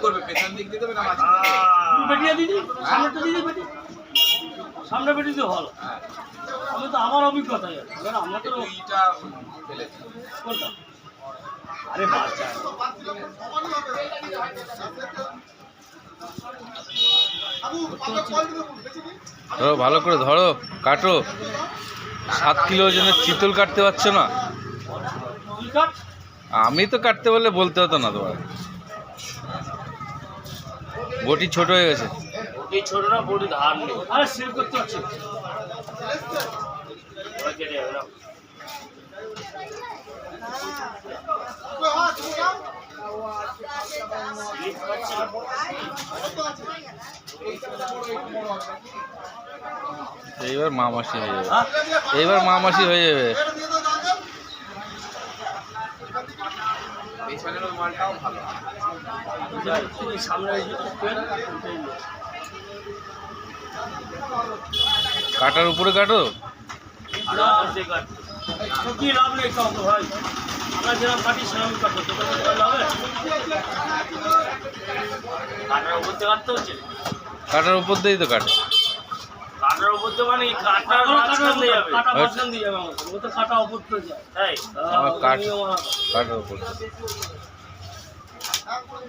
করবে? পেছন দিক দিয়ে দেবে না বেটিয়ে দিদি সামনেটা দিদি বেটি সামনে বেটি দিয়ে ভালো। আমি তো আমার অভিজ্ঞতা আমরা তো এইটা ফেলেছি করতাম। আরে বাচ্চা ধরো ভালো করে ধরো, কাটো। 7 কিলো ওজনের চিতল কাটতে পারছো না? আমি তো কাটতে বললে বলতে হতো না তোমার। বটি ছোট হয়ে গেছে। বটি ছোট না, বটি ধার নেই। আরে সেভ করতে হচ্ছে। এইবার মা মাসি হয়ে যাবে, এইবার মা মাসি হয়ে যাবে। পেছনের ওই মালটাও ভালো। কাটার উপরে কাটো। কি লাভ নেই কাউকে ভাই, আমরা যেরকম কাটি সেরকম কাটবো, তো লাভ হবে? কাটার উপর দিয়ে কাটতে হচ্ছে, কাটার উপর দিয়েই তো কাটে। কাটার উপর দিয়ে মানে কাটার মাঝখান দিয়ে যাবে, কাটা মাঝখান দিয়ে যাবে আমাদের, ও তো কাটা উপর দিয়ে যায়। তাই কাটার উপর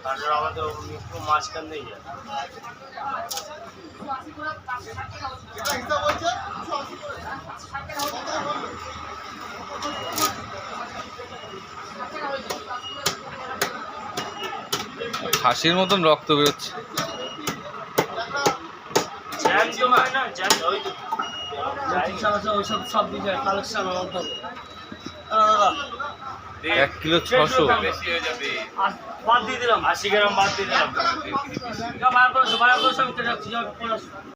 কাটার আমাদের একটু মাঝখান দিয়ে যায়। খাসির মতন রক্ত বেরোচ্ছে। ওইসব সব দিকে কালেকশন আমার 1 কিলো 600। বেশি হয়ে যাবে। বাদ দিয়ে দিলাম, 80 গ্রাম বাদ দিয়ে দিলাম।